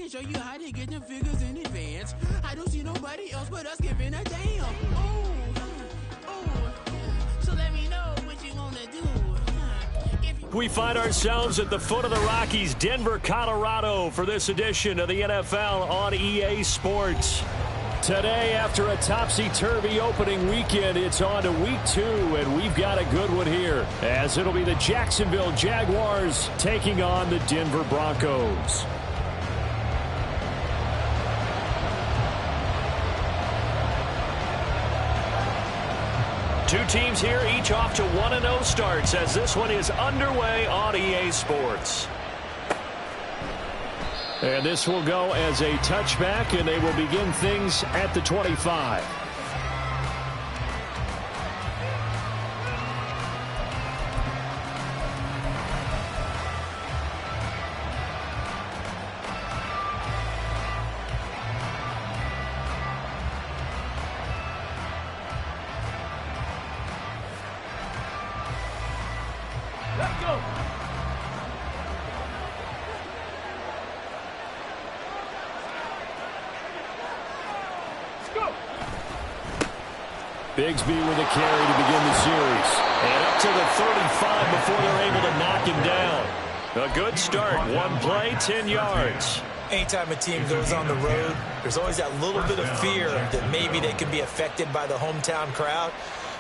can show you how to get them figures in advance. I don't see nobody else but us giving a damn. So let me know what you want to do. We find ourselves at the foot of the Rockies, Denver, Colorado, for this edition of the NFL on EA Sports. Today, after a topsy-turvy opening weekend, it's on to week 2, and we've got a good one here, as it'll be the Jacksonville Jaguars taking on the Denver Broncos. Two teams here, each off to 1-0 starts, as this one is underway on EA Sports. And this will go as a touchback, and they will begin things at the 25. Let's go. Bigsby with a carry to begin the series. And up to the 35 before they're able to knock him down. A good start. One play, 10 yards. Anytime a team goes on the road, there's always that little bit of fear that maybe they can be affected by the hometown crowd.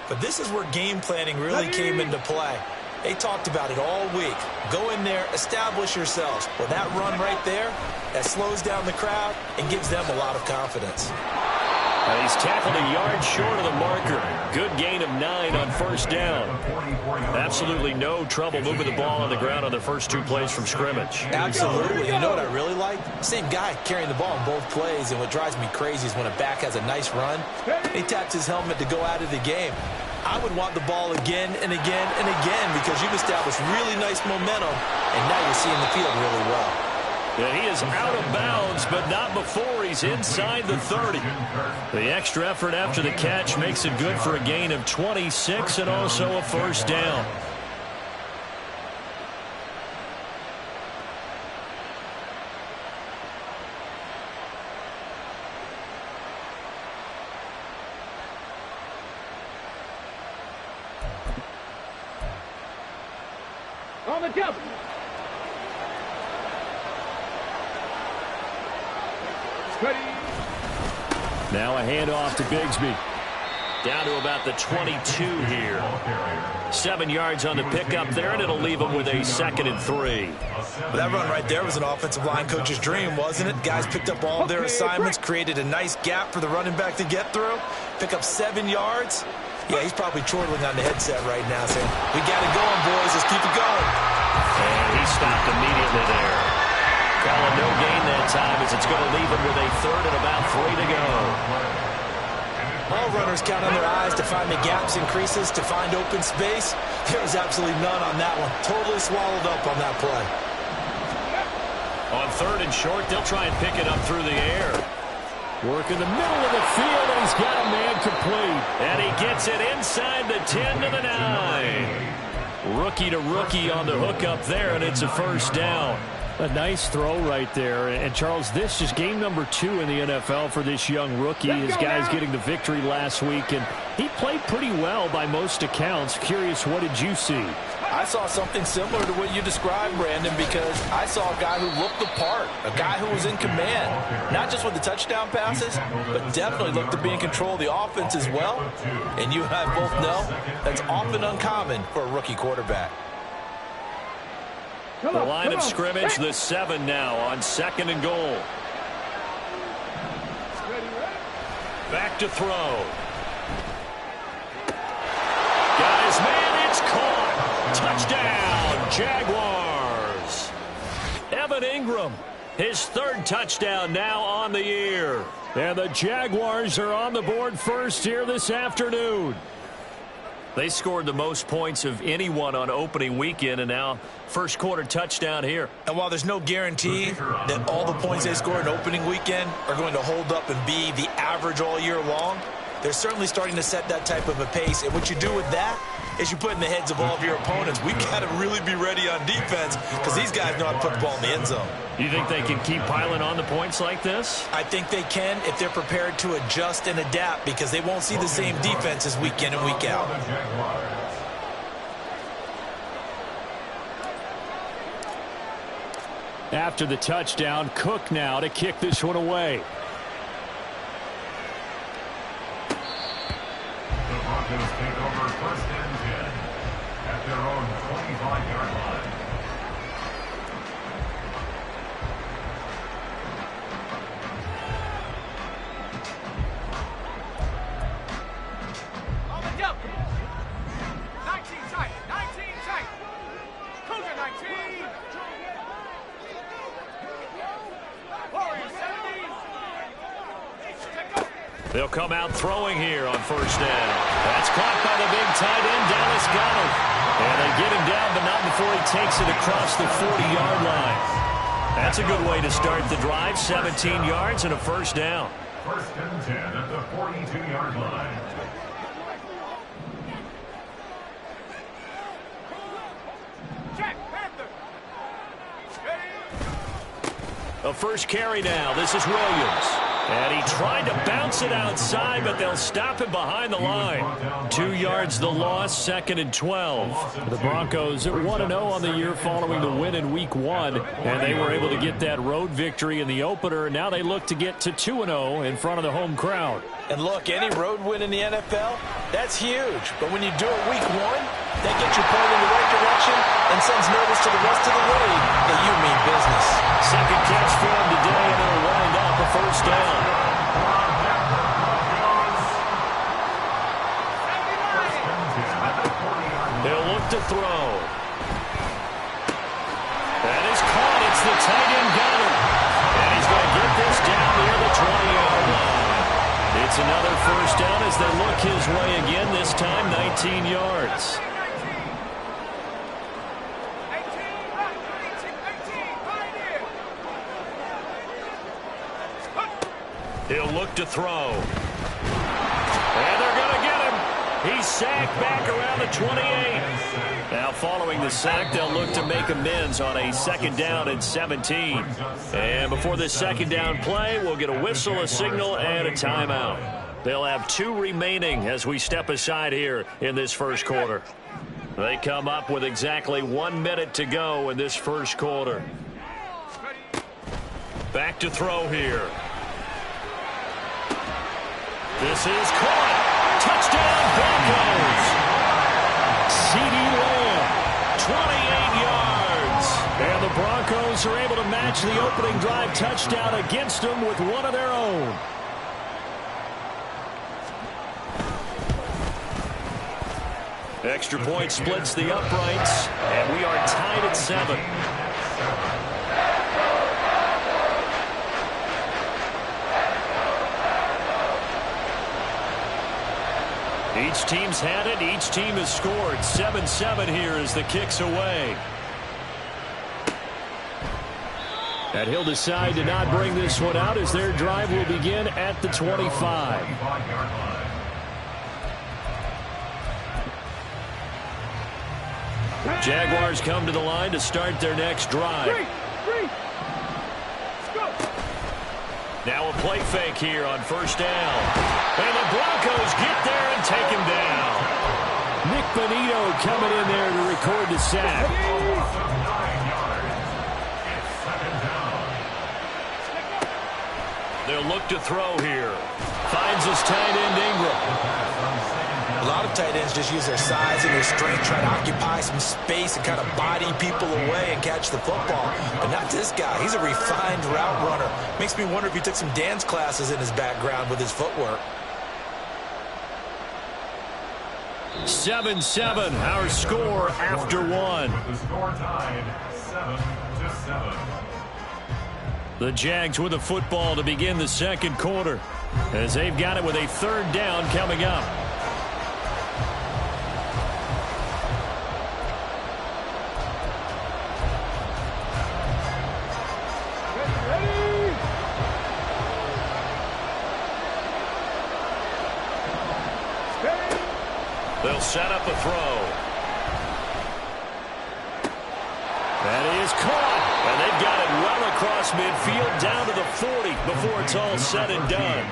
But this is where game planning really came into play. They talked about it all week. Go in there, establish yourselves. Well, that run right there, that slows down the crowd and gives them a lot of confidence. He's tackled a yard short of the marker. Good gain of 9 on first down. Absolutely no trouble moving the ball on the ground on the first 2 plays from scrimmage. Absolutely. You know what I really like? Same guy carrying the ball in both plays, and what drives me crazy is when a back has a nice run, he taps his helmet to go out of the game. I would want the ball again and again and again because you've established really nice momentum, and now you're seeing the field really well. And he is out of bounds, but not before he's inside the 30. The extra effort after the catch makes it good for a gain of 26 and also a first down. On the jump. Ready. Now a handoff to Bigsby. Down to about the 22 here. 7 yards on the pickup there, and it'll leave him with a 2nd and 3. Well, that run right there was an offensive line coach's dream, wasn't it? Guys picked up all their assignments, created a nice gap for the running back to get through, pick up 7 yards. Yeah, he's probably chortling on the headset right now saying, we got it going, boys. Let's keep it going. And he stopped immediately there. Calling no gain that time as it's going to leave him with a 3rd and about 3 to go. All runners count on their eyes to find the gaps and creases, to find open space. There was absolutely none on that one. Totally swallowed up on that play. On 3rd and short, they'll try and pick it up through the air. Work in the middle of the field, and he's got a man complete. And he gets it inside the 10 to the 9. Rookie to rookie on the hook up there, and it's a first down. A nice throw right there. And, Charles, this is game number 2 in the NFL for this young rookie. His guys getting the victory last week, and he played pretty well by most accounts. Curious, what did you see? I saw something similar to what you described, Brandon, because I saw a guy who looked the part, a guy who was in command, not just with the touchdown passes, but definitely looked to be in control of the offense as well. And you and I both know that's often uncommon for a rookie quarterback. The line of scrimmage, the 7 now on 2nd and goal. Back to throw. Got his man, it's caught. Touchdown, Jaguars. Evan Ingram, his 3rd touchdown now on the year. And the Jaguars are on the board first here this afternoon. They scored the most points of anyone on opening weekend, and now first quarter touchdown here. And while there's no guarantee that all the points they scored in opening weekend are going to hold up and be the average all year long, they're certainly starting to set that type of a pace. And what you do with that is you put in the heads of all of your opponents. We've got to really be ready on defense because these guys know how to put the ball in the end zone. You think they can keep piling on the points like this? I think they can if they're prepared to adjust and adapt because they won't see the same defenses week in and week out. After the touchdown, Cook now to kick this one away. The Broncos take over 1st and 10 at their own 25-yard line. On the double. 19 tight. 19 tight. Cougar 19. Warriors 70. They'll come out throwing here on 1st down. That's caught by the big tight end, Dallas Goedert. And they get him down, but not before he takes it across the 40-yard line. That's a good way to start the drive. 17 yards and a 1st down. 1st and 10 at the 42-yard line. Jack Panther. A first carry now. This is Williams. And he tried to bounce it outside, but they'll stop him behind the line. 2 yards the loss, 2nd and 12. The Broncos are 1-0 on the year following the win in Week 1, and they were able to get that road victory in the opener. Now they look to get to 2-0 in front of the home crowd. And look, any road win in the NFL, that's huge. But when you do it Week 1, that gets you pointed in the right direction and sends notice to the rest of the league that you mean business. Second catch for him today, and it'll wind up a 1st down. They'll look to throw. That is caught. It's the tight end Goedert. And he's going to get this down near the 20-yard line. It's another 1st down as they look his way again, this time 19 yards. He'll look to throw. And they're going to get him. He's sacked back around the 28. Now following the sack, they'll look to make amends on a 2nd down and 17. And before this 2nd down play, we'll get a whistle, a signal, and a timeout. They'll have 2 remaining as we step aside here in this 1st quarter. They come up with exactly 1 minute to go in this 1st quarter. Back to throw here. This is caught. Touchdown, Broncos. CeeDee Lamb, 28 yards. And the Broncos are able to match the opening drive touchdown against them with one of their own. Extra point splits the uprights, and we are tied at 7. Each team's had it. Each team has scored. 7-7 here as the kick's away. And he'll decide to not bring this one out as their drive will begin at the 25. Jaguars come to the line to start their next drive. Now a play fake here on 1st down. And the Broncos get there and take him down. Nick Bonito coming in there to record the sack. They'll look to throw here. Finds his tight end Ingram. A lot of tight ends just use their size and their strength, try to occupy some space and kind of body people away and catch the football. But not this guy. He's a refined route runner. Makes me wonder if he took some dance classes in his background with his footwork. 7-7, our score after 1. The score tied 7-7. The Jags with the football to begin the 2nd quarter as they've got it with a 3rd down coming up. They'll set up a throw. is caught. And they've got it well across midfield down to the 40 before it's all said and done.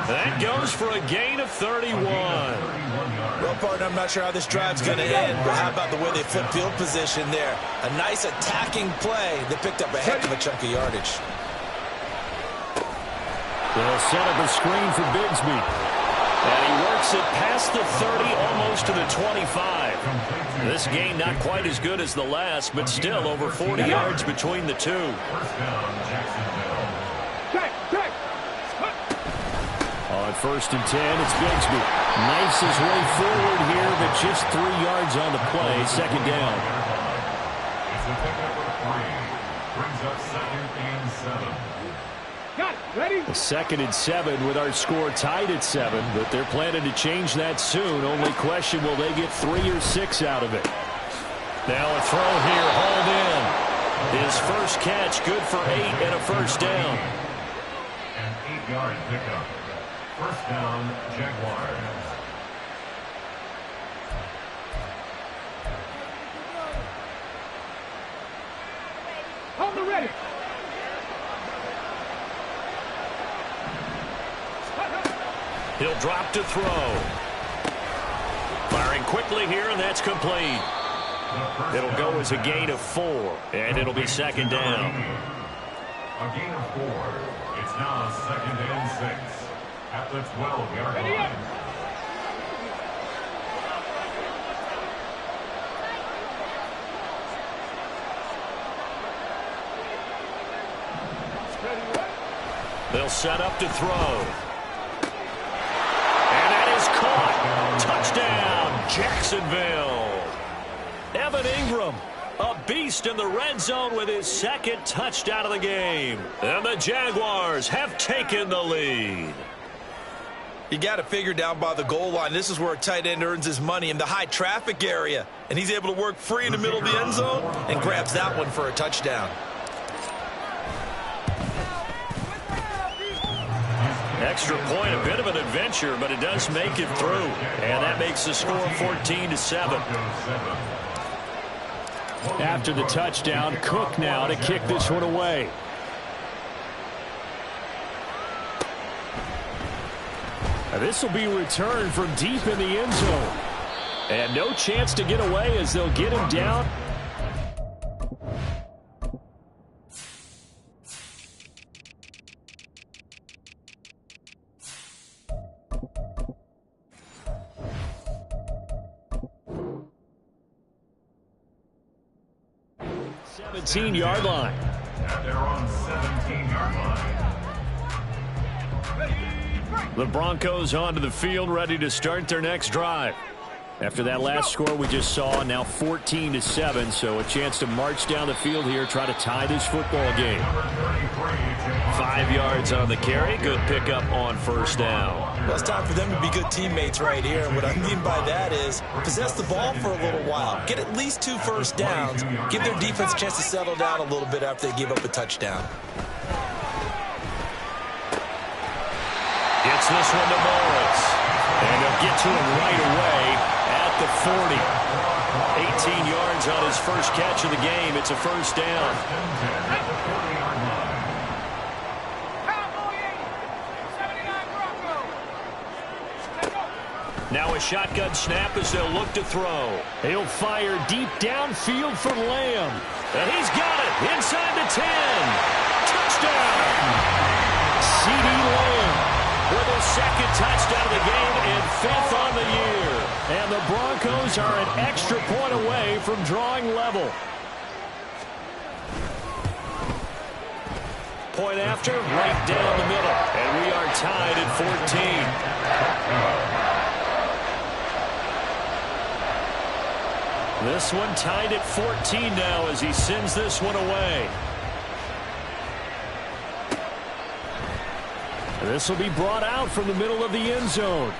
That goes for a gain of 31. Well, partner, I'm not sure how this drive's going to end, but how about the way they flip field position there? A nice attacking play that picked up a heck of a chunk of yardage. They'll set up a screen for Bigsby. And he works it past the 30, almost to the 25. This game not quite as good as the last, but still over 40 yards between the two. On 1st and 10, it's Bigsby. Knifes his way forward here, but just 3 yards on the play. 2nd down. It's a pickup of 3. Brings up 2nd and 7. Got it. Ready? 2nd and 7 with our score tied at 7, but they're planning to change that soon. Only question, will they get 3 or 6 out of it? Now a throw here, hauled in. His first catch, good for 8 and a 1st down. An 8-yard pickup. 1st down, Jaguars. Hold the ready. He'll drop to throw. Firing quickly here, and that's complete. It'll go as a gain of 4, and it'll be 2nd down. A gain of 4. It's now 2nd and 6 at the 12-yard line. They'll set up to throw. And that is caught. Touchdown, Jacksonville. Evan Ingram, a beast in the red zone with his 2nd touchdown of the game. And the Jaguars have taken the lead. You got to figure down by the goal line. This is where a tight end earns his money, in the high traffic area. And he's able to work free in the middle of the end zone and grabs that one for a touchdown. Extra point, a bit of an adventure, but it does make it through. And that makes the score 14-7. After the touchdown, Cook now to kick this one away. This will be returned from deep in the end zone. And no chance to get away as they'll get him down. The 17-yard line. At their own 17-yard line. The Broncos onto the field, ready to start their next drive. After that last score we just saw, now 14-7, so a chance to march down the field here, try to tie this football game. 5 yards on the carry, good pickup on 1st down. Well, it's time for them to be good teammates right here. And what I mean by that is possess the ball for a little while. Get at least 2 first downs. Give their defense a chance to settle down a little bit after they give up a touchdown. Gets this one to Morris. And they'll get to him right away at the 40. 18 yards on his first catch of the game. It's a 1st down. Now a shotgun snap as they'll look to throw. He'll fire deep downfield for Lamb. And he's got it inside the 10. Touchdown! CeeDee Lamb with his 2nd touchdown of the game and 5th on the year. And the Broncos are an extra point away from drawing level. Point after, right down the middle. And we are tied at 14. This one tied at 14 now as he sends this one away. This will be brought out from the middle of the end zone.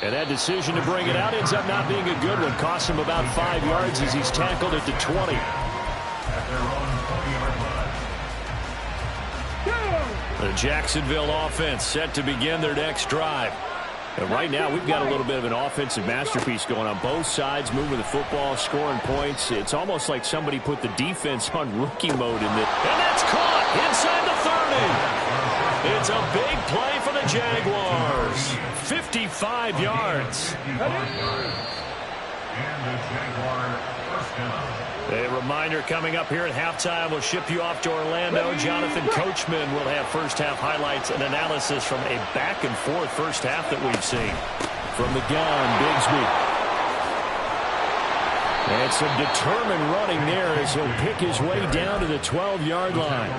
And that decision to bring it out ends up not being a good one. Costs him about 5 yards as he's tackled at the 20. The Jacksonville offense set to begin their next drive. And right now, we've got a little bit of an offensive masterpiece going on both sides, moving the football, scoring points. It's almost like somebody put the defense on rookie mode in this. And that's caught inside the 30. It's a big play for the Jaguars. 55 yards. And the Jaguar first down. A reminder coming up here at halftime. We'll ship you off to Orlando. Jonathan Coachman will have first-half highlights and analysis from a back-and-forth first half that we've seen. From the gun, Bigsby. And some determined running there as he'll pick his way down to the 12-yard line.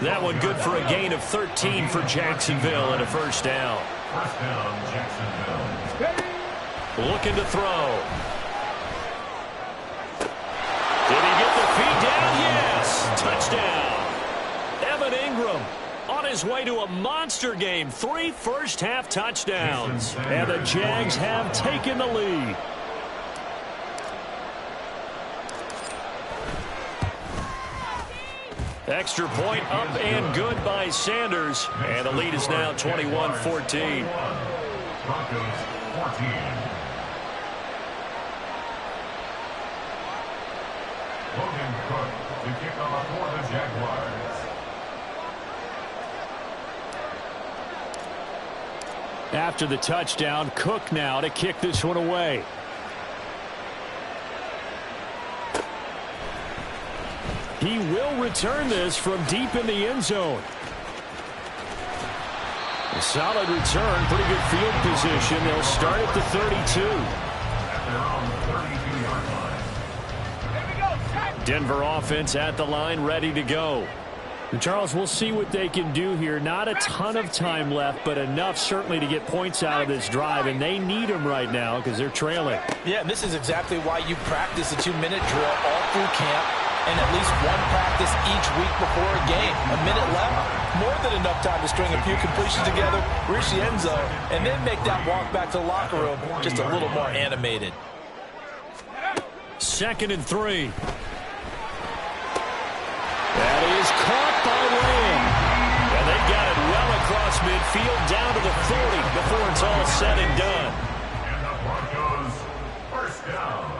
That one good for a gain of 13 for Jacksonville and a first down. First down, Jacksonville. Looking to throw. Did he get the feet down? Yes. Touchdown. Evan Ingram on his way to a monster game. 3 first-half touchdowns. And the Jags have taken the lead. Extra point up and good by Sanders. And the lead is now 21-14. Broncos 14. Logan Cook to kick off for the Jaguars. After the touchdown, Cook now to kick this one away. He will return this from deep in the end zone. A solid return, pretty good field position. They'll start at the 32. At their own 32-yard line. Denver offense at the line, ready to go. And Charles, we'll see what they can do here. Not a ton of time left, but enough certainly to get points out of this drive, and they need them right now because they're trailing. Yeah, and this is exactly why you practice a 2-minute drill all through camp and at least one practice each week before a game. A minute left, more than enough time to string a few completions together, reach the end zone, and then make that walk back to the locker room just a little more animated. 2nd and 3. That is caught by Lamb. And they got it well across midfield down to the 40 before it's all said and done. And the Broncos first down.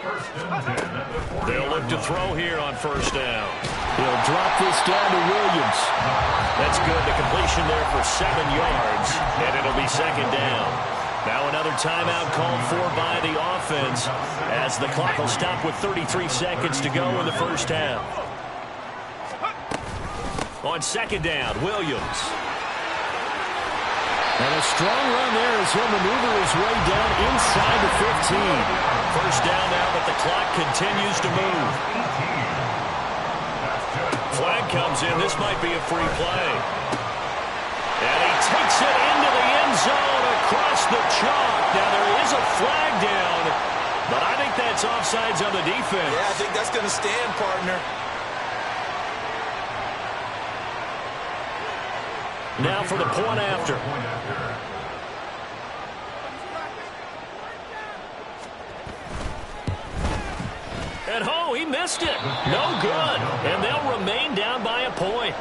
First and 10 at the 40. They'll look to throw here on first down. He'll drop this down to Williams. That's good. The completion there for 7 yards, and it'll be 2nd down. Now another timeout called for by the offense as the clock will stop with 33 seconds to go in the first half. On 2nd down, Williams. And a strong run there as he'll maneuver his way down inside the 15. First down now, but the clock continues to move. Flag comes in. This might be a free play. And he takes it into the end zone across the chalk. Now there is a flag down, but I think that's offsides on the defense. Yeah, I think that's going to stand, partner. Now for the point after. And oh, he missed it. No good. And they'll remain down by a point.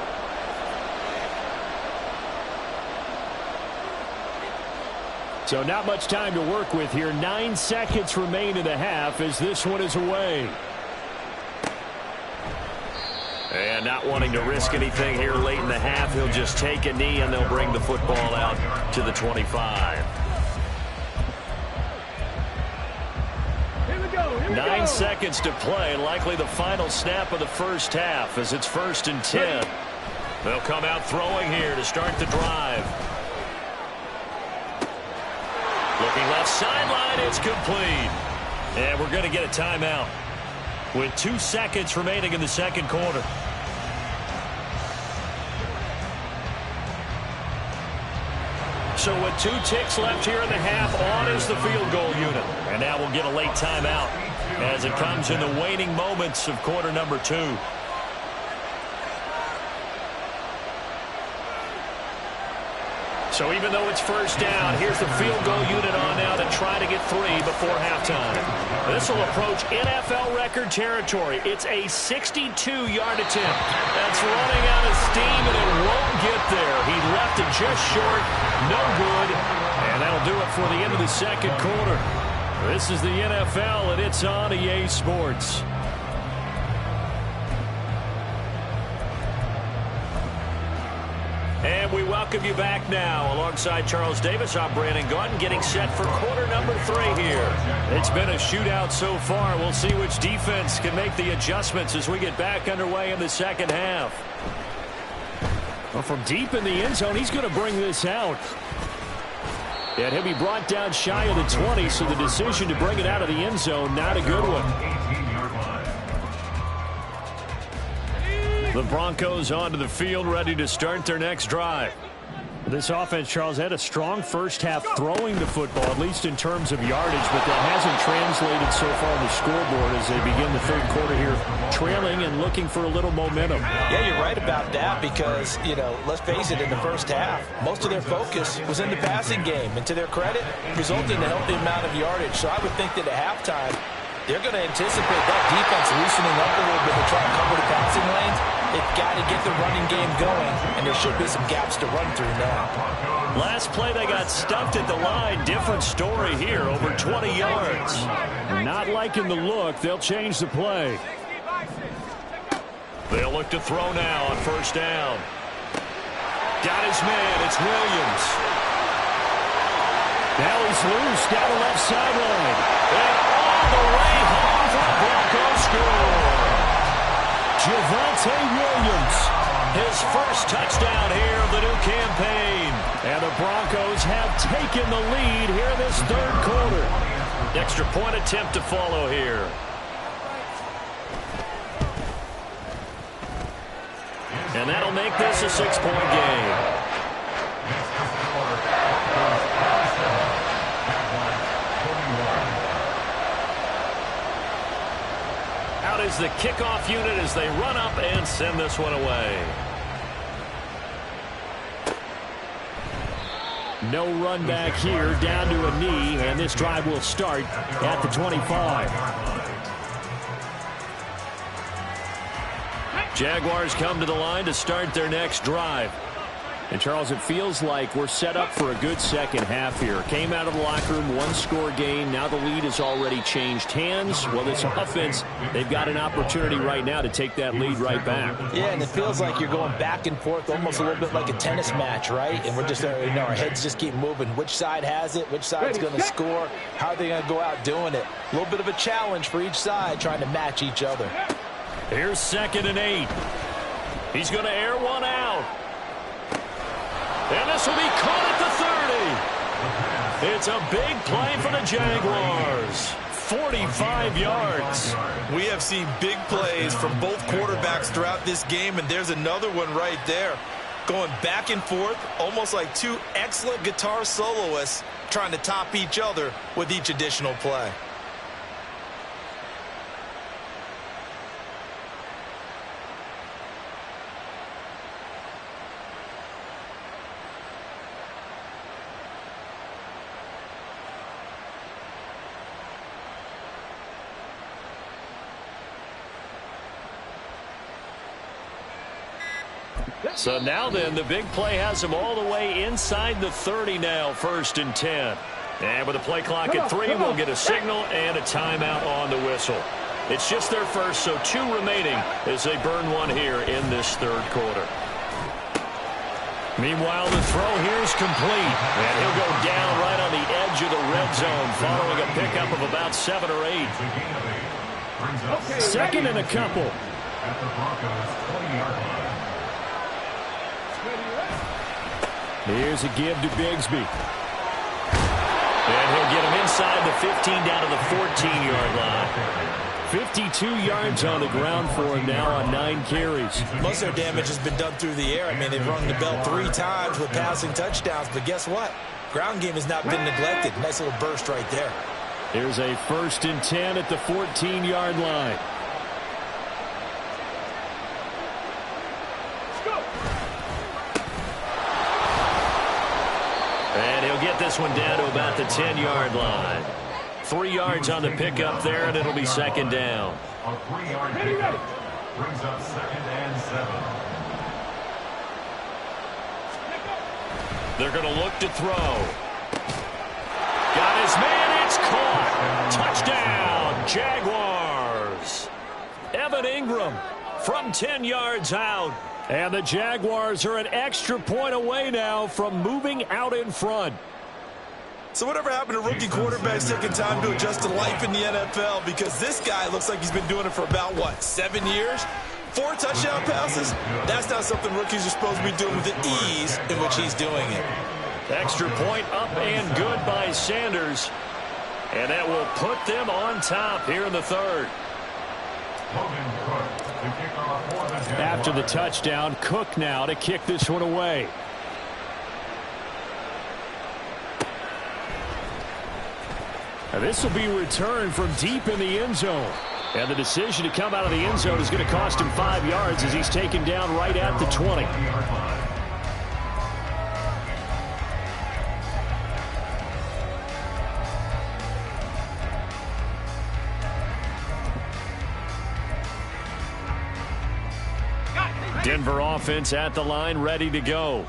So not much time to work with here. 9 seconds remain in the half as this one is away. And not wanting to risk anything here late in the half, he'll just take a knee and they'll bring the football out to the 25. 9 seconds to play, likely the final snap of the first half as it's 1st and 10. They'll come out throwing here to start the drive. Looking left sideline, it's complete. And we're going to get a timeout with 2 seconds remaining in the second quarter. So with 2 ticks left here in the half, on is the field goal unit. And now we'll get a late timeout as it comes in the waning moments of quarter number 2. So even though it's first down, here's the field goal unit on now to try to get 3 before halftime. This will approach NFL record territory. It's a 62-yard attempt. That's running out of steam, and it won't get there. He left it just short, no good. And that'll do it for the end of the second quarter. This is the NFL, and it's on EA Sports. And we welcome you back now. Alongside Charles Davis, I'm Brandon Gaudin, getting set for quarter number 3 here. It's been a shootout so far. We'll see which defense can make the adjustments as we get back underway in the second half. Well, from deep in the end zone, he's going to bring this out. And he'll be brought down shy of the 20, so the decision to bring it out of the end zone, not a good one. The Broncos onto the field, ready to start their next drive. This offense, Charles, had a strong first half throwing the football, at least in terms of yardage, but that hasn't translated so far on the scoreboard as they begin the third quarter here, trailing and looking for a little momentum. Yeah, you're right about that because, let's face it, in the first half, most of their focus was in the passing game. And to their credit, resulted in a healthy amount of yardage. So I would think that at halftime, they're going to anticipate that defense loosening up a little bit to try and cover the passing lanes. They've got to get the running game going, and there should be some gaps to run through now. Last play, they got stuffed at the line. Different story here, over 20 yards. Not liking the look. They'll change the play. They'll look to throw now on first down. Got his man. It's Williams. Now he's loose down the left sideline. And all the way home for the Broncos score. Javonte Williams, his first touchdown here of the new campaign. And the Broncos have taken the lead here in this third quarter. Extra point attempt to follow here. And that'll make this a 6-point game. Out is the kickoff unit as they run up and send this one away. No run back here, down to a knee, and this drive will start at the 25. Jaguars come to the line to start their next drive. And, Charles, it feels like we're set up for a good second half here. Came out of the locker room, one-score game. Now the lead has already changed hands. Well, this offense, they've got an opportunity right now to take that lead right back. Yeah, and it feels like you're going back and forth, almost a little bit like a tennis match, right? And we're just, our heads just keep moving. Which side has it? Which side's going to score? How are they going to go out doing it? A little bit of a challenge for each side, trying to match each other. Here's 2nd and 8. He's going to air one out. And this will be caught at the 30. It's a big play for the Jaguars. 45 yards. We have seen big plays from both quarterbacks throughout this game, and there's another one right there. Going back and forth, almost like two excellent guitar soloists trying to top each other with each additional play. So now then, the big play has them all the way inside the 30 now, 1st and 10. And with a play clock at 3, we'll get a signal and a timeout on the whistle. It's just their first, so 2 remaining as they burn one here in this third quarter. Meanwhile, the throw here is complete. And he'll go down right on the edge of the red zone following a pickup of about 7 or 8. 2nd and a couple. At the Broncos 20-yard line. Here's a give to Bigsby. And he'll get him inside the 15 down to the 14-yard line. 52 yards on the ground for him now on 9 carries. Most of their damage has been done through the air. I mean, they've rung the bell 3 times with passing touchdowns, but guess what? Ground game has not been neglected. Nice little burst right there. Here's a 1st and 10 at the 14-yard line. And he'll get this one down to about the 10-yard line. 3 yards on the pickup there, and it'll be 2nd down. A 3-yard pickup brings up 2nd and 7. They're going to look to throw. Got his man. It's caught. Touchdown, Jaguars. Evan Ingram from 10 yards out. And the Jaguars are an extra point away now from moving out in front. So whatever happened to rookie quarterbacks taking time to adjust to life in the NFL? Because this guy looks like he's been doing it for about, 7 years? 4 touchdown passes? That's not something rookies are supposed to be doing with the ease in which he's doing it. Extra point up and good by Sanders. And that will put them on top here in the third. After the touchdown, Cook now to kick this one away. Now this will be returned from deep in the end zone. And the decision to come out of the end zone is going to cost him 5 yards as he's taken down right at the 20. Denver offense at the line, ready to go.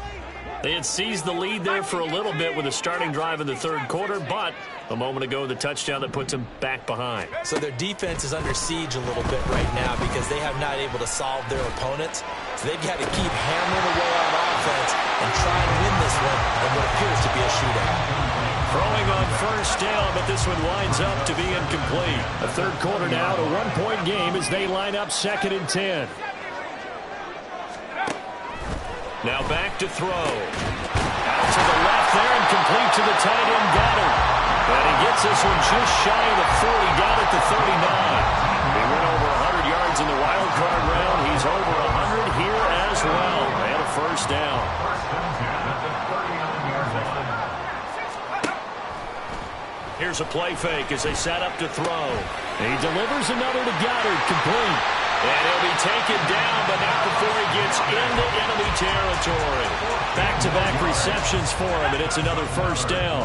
They had seized the lead there for a little bit with a starting drive in the third quarter, but a moment ago, the touchdown that puts them back behind. So their defense is under siege a little bit right now because they have not able to solve their opponents. So they've got to keep hammering away on offense and try and win this one in what appears to be a shootout. Throwing on first down, but this one winds up to be incomplete. A third quarter now, a one-point game as they line up 2nd and 10. Now back to throw. Out to the left there and complete to the tight end, Goddard. And he gets this one just shy of the 40, down at the 39. He went over 100 yards in the wild card round. He's over 100 here as well. And a first down. Here's a play fake as they set up to throw. He delivers another to Goddard, complete. And he'll be taken down, but not before he gets into enemy territory. Back-to-back receptions for him, and it's another first down.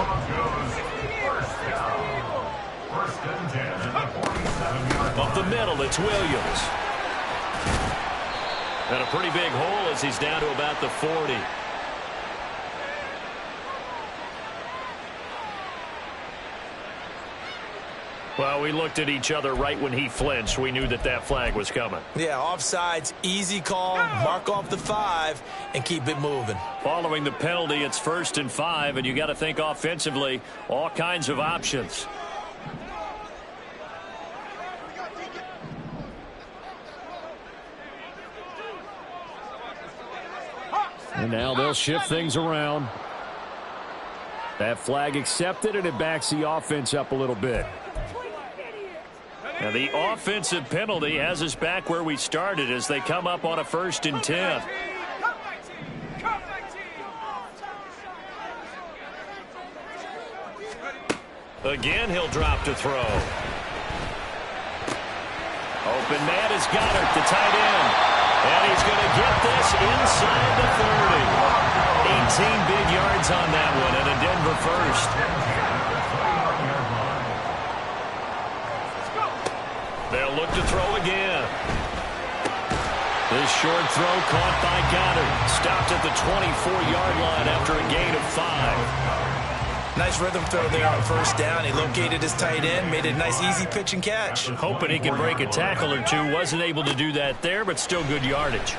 Up the middle, it's Williams. And a pretty big hole as he's down to about the 40. Well, we looked at each other right when he flinched. We knew that that flag was coming. Yeah, offsides, easy call, mark off the 5, and keep it moving. Following the penalty, it's 1st and 5, and you got to think offensively, all kinds of options. And now they'll shift things around. That flag accepted, and it backs the offense up a little bit. Now the offensive penalty has us back where we started as they come up on a 1st and 10. Again, he'll drop to throw. Open man is Goddard, the tight end. And he's going to get this inside the 30. 18 big yards on that one, and a Denver first. They'll look to throw again. This short throw caught by Goddard. Stopped at the 24-yard line after a gain of 5. Nice rhythm throw there on 1st down. He located his tight end, made it a nice easy pitch and catch. Hoping he can break a tackle or two. Wasn't able to do that there, but still good yardage.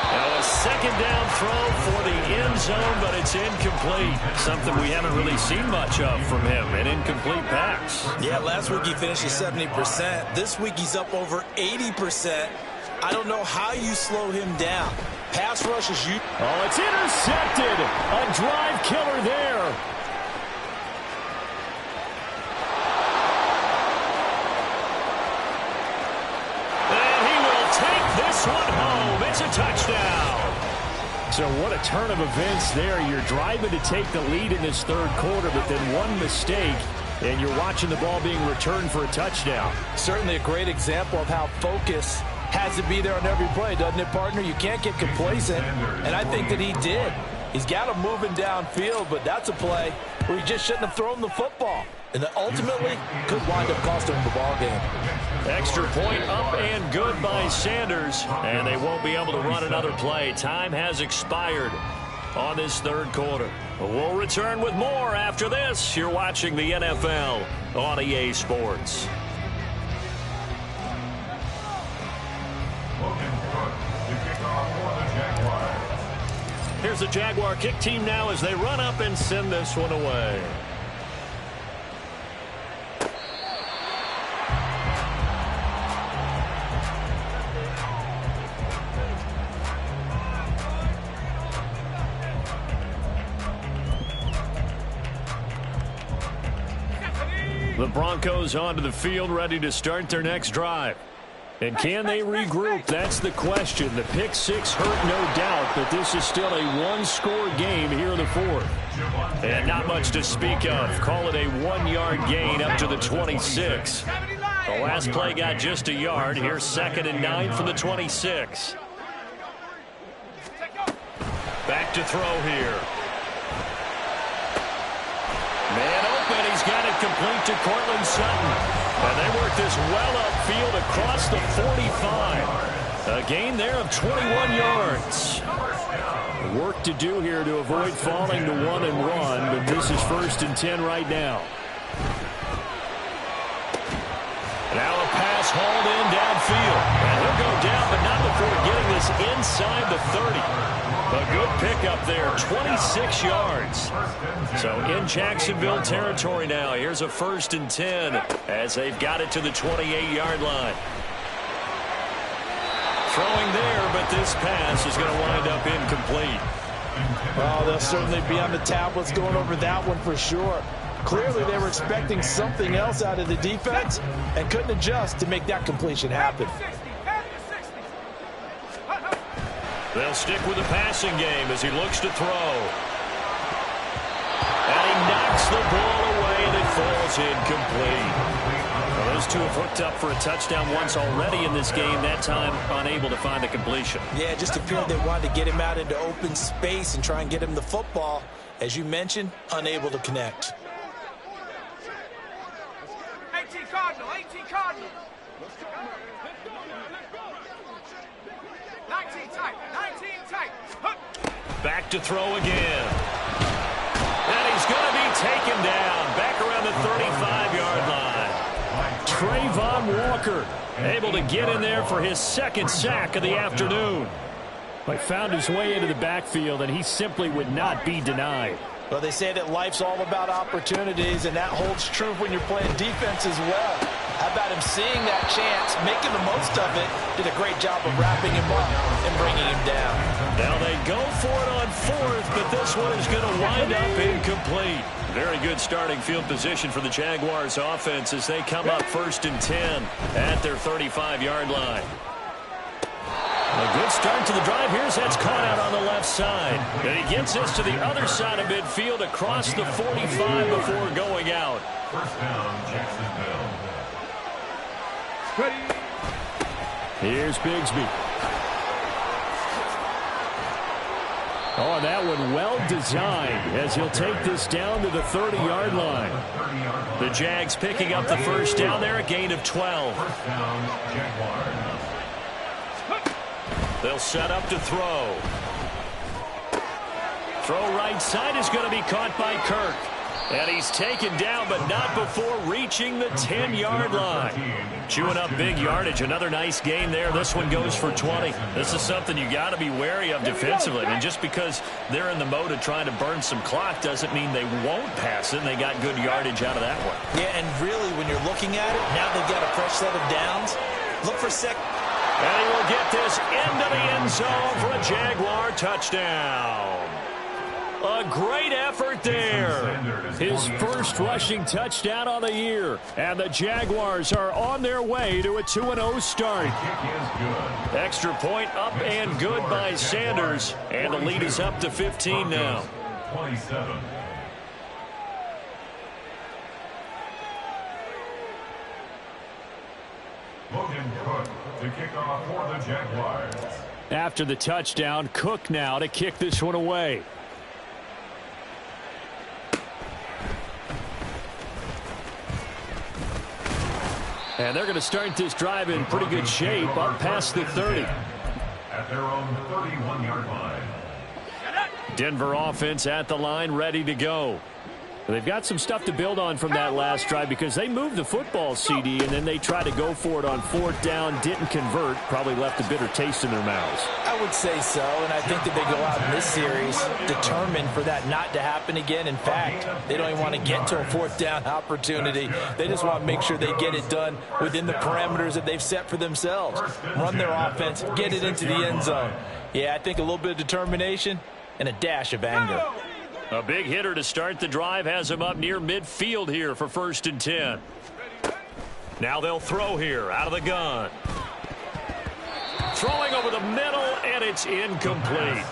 Now a 2nd down throw for the end zone, but it's incomplete. Something we haven't really seen much of from him, an incomplete pass. Yeah, last week he finished at 70%. This week he's up over 80%. I don't know how you slow him down. Pass rush is you. Oh, it's intercepted. A drive killer there. And he will take this one home. It's a touchdown. So what a turn of events there. You're driving to take the lead in this third quarter, but then one mistake, and you're watching the ball being returned for a touchdown. Certainly a great example of how focus has to be there on every play, doesn't it, partner? You can't get complacent, and I think that he did. He's got him moving downfield, but that's a play where he just shouldn't have thrown the football. And that ultimately could wind up costing him the ball game. Extra point up and good by Sanders. And they won't be able to run another play. Time has expired on this third quarter. We'll return with more after this. You're watching the NFL on EA Sports. Here's the Jaguar kick team now as they run up and send this one away. The Broncos onto the field, ready to start their next drive. And can they regroup? That's the question. The pick six hurt, no doubt, but this is still a one-score game here in the fourth. And not much to speak of. Call it a 1-yard gain up to the 26. The last play got just a yard. Here's 2nd and 9 from the 26. Back to throw here. Man open. He's got it complete to Cortland Sutton. And they work this well upfield across the 45. A gain there of 21 yards. Work to do here to avoid falling to 1 and 1, but this is 1st and 10 right now. Now a pass hauled in downfield. And he'll go down, but not before getting this inside the 30. A good pickup there, 26 yards. So in Jacksonville territory now. Here's a 1st and 10 as they've got it to the 28-yard line. Throwing there, but this pass is going to wind up incomplete. Well, they'll certainly be on the tablets going over that one for sure. Clearly they were expecting something else out of the defense and couldn't adjust to make that completion happen. They'll stick with the passing game as he looks to throw. And he knocks the ball away and it falls incomplete. Well, those two have hooked up for a touchdown once already in this game, that time unable to find the completion. Yeah, it just appeared they wanted to get him out into open space and try and get him the football. As you mentioned, unable to connect. 18 Cardinal, 18 Cardinal. 19 tight, 19 tight. Back to throw again. And he's going to be taken down back around the 35-yard line. Trayvon Walker able to get in there for his 2nd sack of the afternoon. But found his way into the backfield, and he simply would not be denied. Well, they say that life's all about opportunities, and that holds true when you're playing defense as well. How about him seeing that chance, making the most of it, did a great job of wrapping him up and bringing him down. Now they go for it on 4th, but this one is going to wind up incomplete. Very good starting field position for the Jaguars offense as they come up 1st and 10 at their 35-yard line. A good start to the drive. Here's that's caught out on the left side. And he gets us to the other side of midfield across the 45 before going out. 1st down, Jacksonville. Here's Bigsby. Oh, and that one well designed as he'll take this down to the 30-yard line. The Jags picking up the 1st down there, a gain of 12. 1st down, Jaguars. They'll set up to throw. Throw right side is going to be caught by Kirk. And he's taken down, but not before reaching the 10-yard line. Chewing up big yardage. Another nice gain there. This one goes for 20. This is something you got to be wary of defensively. And just because they're in the mode of trying to burn some clock doesn't mean they won't pass it. And they got good yardage out of that one. Yeah, and really, when you're looking at it, now they've got a fresh set of downs. Look for And he will get this into the end zone for a Jaguar touchdown. A great effort there. His first rushing touchdown on the year. And the Jaguars are on their way to a 2-0 start. Extra point up and good by Sanders. And the lead is up to 15 now. 27. Logan Cook to kick off for the Jaguars. After the touchdown, Cook now to kick this one away. And they're going to start this drive in pretty good shape, up past the 30. At their own 31-yard line. Denver offense at the line, ready to go. They've got some stuff to build on from that last drive because they moved the football, CD, and then they tried to go for it on 4th down, didn't convert, probably left a bitter taste in their mouths. I would say so, and I think that they go out in this series determined for that not to happen again. In fact, they don't even want to get to a 4th down opportunity. They just want to make sure they get it done within the parameters that they've set for themselves. Run their offense, get it into the end zone. Yeah, I think a little bit of determination and a dash of anger. A big hitter to start the drive has him up near midfield here for 1st and 10. Now they'll throw here out of the gun. Throwing over the middle, and it's incomplete.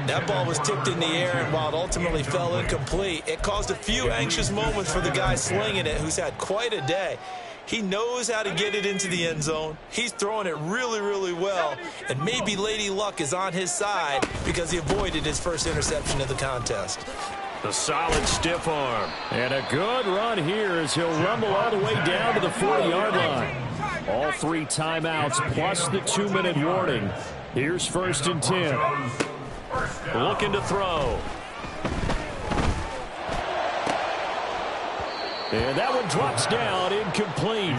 That ball was tipped in the air, and while it ultimately fell incomplete, it caused a few anxious moments for the guy slinging it, who's had quite a day. He knows how to get it into the end zone. He's throwing it really, really well. And maybe Lady Luck is on his side because he avoided his first interception of the contest. The solid stiff arm. And a good run here as he'll rumble all the way down to the 40-yard line. All 3 timeouts plus the 2-minute warning. Here's 1st and 10. Looking to throw. And that one drops down, incomplete.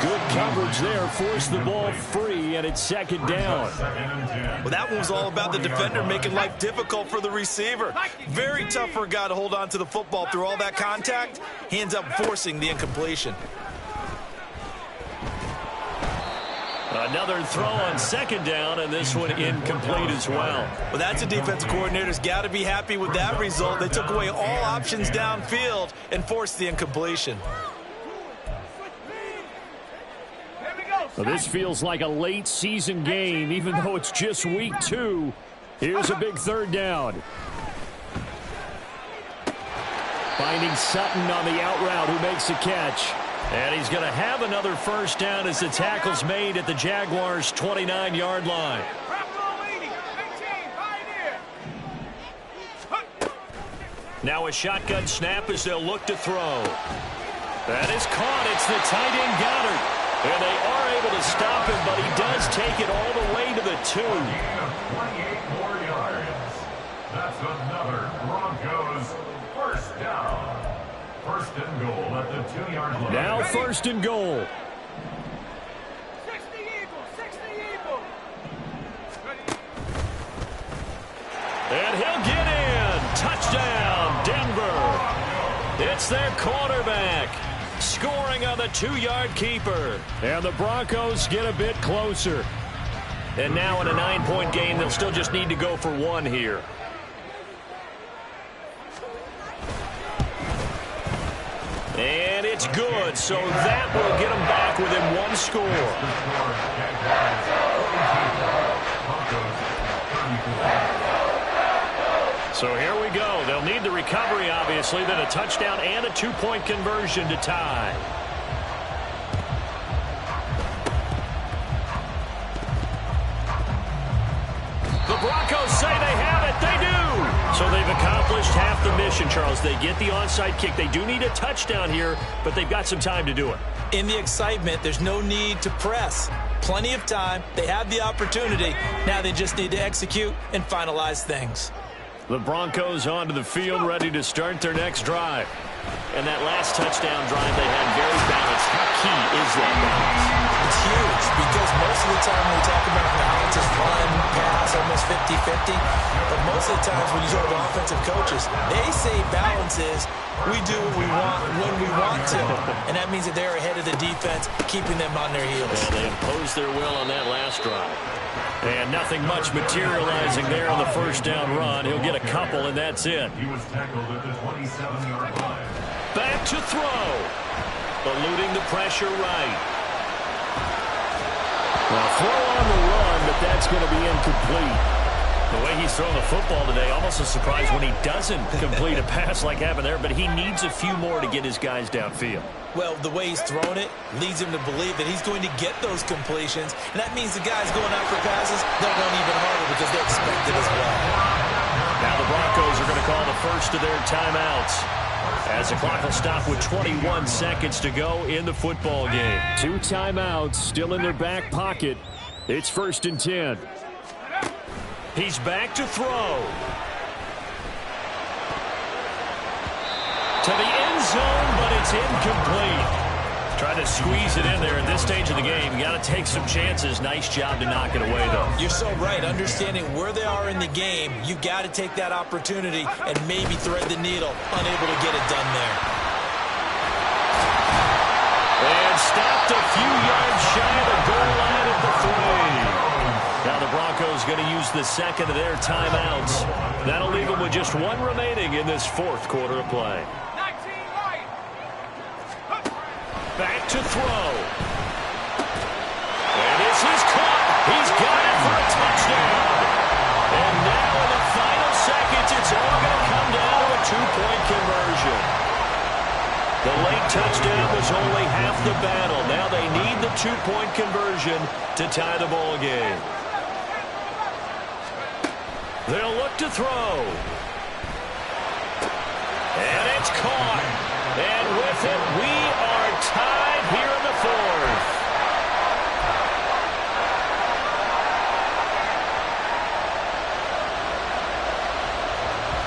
Good coverage there, forced the ball free, and it's 2nd down. Well, that one was all about the defender making life difficult for the receiver. Very tough for a guy to hold on to the football through all that contact. He ends up forcing the incompletion. Another throw on 2nd down, and this one incomplete as well. Well, that's a defensive coordinator's got to be happy with that result. They took away all options downfield and forced the incompletion. Well, this feels like a late season game, even though it's just week 2. Here's a big 3rd down. Finding Sutton on the out route, who makes the catch. And he's going to have another 1st down as the tackle's made at the Jaguars' 29-yard line. Now a shotgun snap as they'll look to throw. That is caught. It's the tight end Goddard. And they are able to stop him, but he does take it all the way to the 2. 28 more yards. That's another Broncos 1st down. 1st and goal at the 2-yard line. Now 1st and goal. 60 Eagles, 60 Eagles. And he'll get in. Touchdown, Denver. It's their quarterback scoring on the 2-yard keeper. And the Broncos get a bit closer. And now in a 9-point game, they'll still just need to go for 1 here. And it's good, so that will get them back within 1 score. So here we go. They'll need the recovery, obviously, then a touchdown and a 2-point conversion to tie. The Broncos say they have it. They do. So they've accomplished half the mission, Charles. They get the onside kick. They do need a touchdown here, but they've got some time to do it. In the excitement, there's no need to press. Plenty of time. They have the opportunity. Now they just need to execute and finalize things. The Broncos onto the field, ready to start their next drive. And that last touchdown drive they had very balanced. How key is that balance? It's huge because most of the time when we talk about balance is run, pass, almost 50-50. But most of the times when you talk to offensive coaches, they say balance is we do what we want when we want to. And that means that they're ahead of the defense, keeping them on their heels. Yeah, they imposed their will on that last drive. And nothing much materializing there on the 1st down run. He'll get a couple, and that's it. He was tackled at the 27-yard line. Back to throw. Eluding the pressure right. Well, throw on the run, but that's going to be incomplete. The way he's throwing the football today, almost a surprise when he doesn't complete a pass like happened there, but he needs a few more to get his guys downfield. Well, the way he's thrown it leads him to believe that he's going to get those completions, and that means the guys going out for passes, they'll run even harder because they expect it as well. Now the Broncos are going to call the first of their timeouts. As the clock will stop with 21 seconds to go in the football game. 2 timeouts still in their back pocket. It's 1st and 10. He's back to throw. To the end zone, but it's incomplete. Trying to squeeze it in there at this stage of the game. You got to take some chances. Nice job to knock it away, though. You're so right. Understanding where they are in the game, you got to take that opportunity and maybe thread the needle. Unable to get it done there. And stopped a few yards shy of the goal line at the 3. Now the Broncos going to use the second of their timeouts. That'll leave them with just 1 remaining in this 4th quarter of play. Back to throw. And this is caught. He's got it for a touchdown. And now in the final seconds, it's all going to come down to a 2-point conversion. The late touchdown was only half the battle. Now they need the 2-point conversion to tie the ball game. They'll look to throw. And it's caught. And with it, we are tied here in the 4th.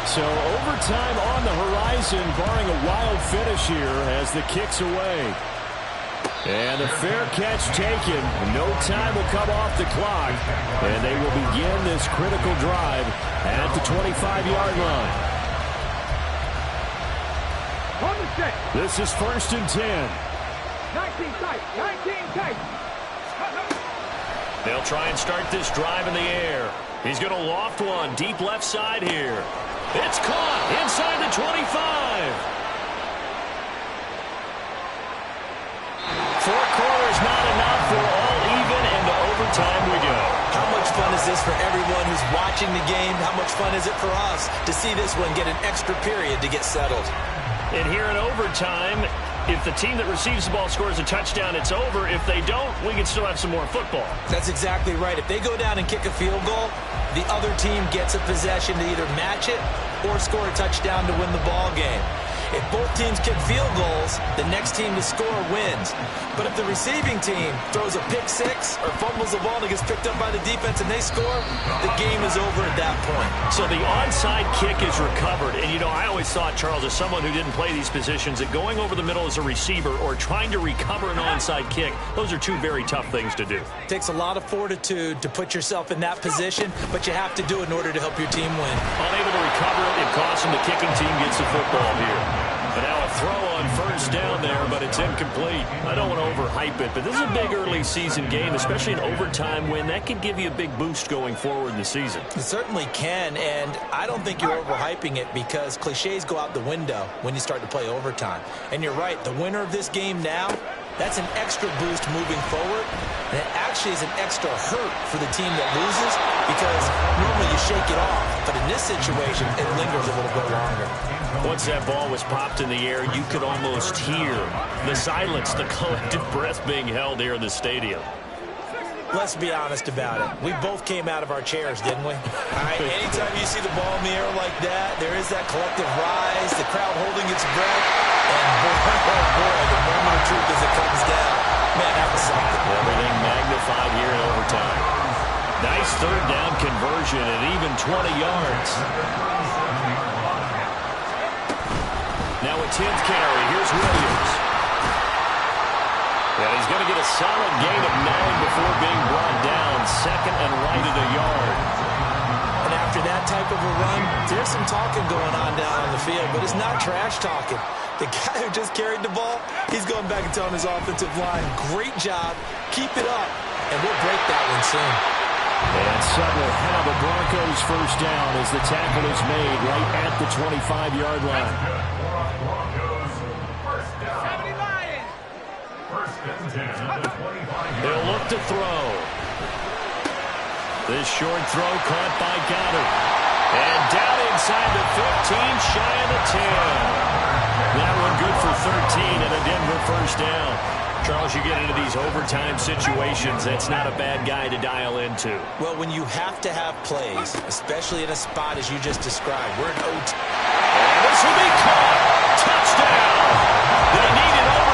So overtime on the horizon, barring a wild finish here as the kick's away. And the fair catch taken. No time will come off the clock. And they will begin this critical drive at the 25-yard line. This is 1st and 10. 19 tight. 19 tight. They'll try and start this drive in the air. He's going to loft one deep left side here. It's caught inside the 25. 4 quarters not enough. We're all even, and to overtime we go. How much fun is this for everyone who's watching the game? How much fun is it for us to see this one get an extra period to get settled? And here in overtime, if the team that receives the ball scores a touchdown, it's over. If they don't, we can still have some more football. That's exactly right. If they go down and kick a field goal, the other team gets a possession to either match it or score a touchdown to win the ball game. If both teams kick field goals, the next team to score wins. But if the receiving team throws a pick 6 or fumbles the ball and it gets picked up by the defense and they score, the game is over at that point. So the onside kick is recovered. And, you know, I always thought, Charles, as someone who didn't play these positions, that going over the middle as a receiver or trying to recover an onside kick, those are 2 very tough things to do. It takes a lot of fortitude to put yourself in that position, but you have to do it in order to help your team win. Unable to recover it, it costs them. The kicking team gets the football here. But now a throw on 1st down there, but it's incomplete. I don't want to overhype it, but this is a big early season game, especially an overtime win. That could give you a big boost going forward in the season. It certainly can, and I don't think you're overhyping it because cliches go out the window when you start to play overtime. And you're right, the winner of this game now, that's an extra boost moving forward, and it actually is an extra hurt for the team that loses because normally you shake it off, but in this situation, it lingers a little bit longer. Once that ball was popped in the air, you could almost hear the silence, the collective breath being held here in the stadium. Let's be honest about it. We both came out of our chairs, didn't we? All right, anytime you see the ball in the air like that, there is that collective rise, the crowd holding its breath, and boy, the moment of truth as it comes down. Man, that was something. Everything magnified here in overtime. Nice 3rd down conversion at even 20 yards. Now a 10th carry. Here's Williams. And he's going to get a solid gain of 9 before being brought down. 2nd and right at a yard. And after that type of a run, there's some talking going on down on the field, but it's not trash talking. The guy who just carried the ball, he's going back and telling his offensive line, great job, keep it up, and we'll break that one soon. And Sutton will have a Broncos 1st down as the tackle is made right at the 25-yard line. Broncos, 1st down. 1st and 10 at the 25. They'll look to throw. This short throw caught by Goddard. And down inside the 15, shy of the 10. That one good for 13 and a Denver 1st down. Charles, you get into these overtime situations, that's not a bad guy to dial into. Well, when you have to have plays, especially in a spot as you just described, we're in OT. And this will be caught. Touchdown. They needed overtime.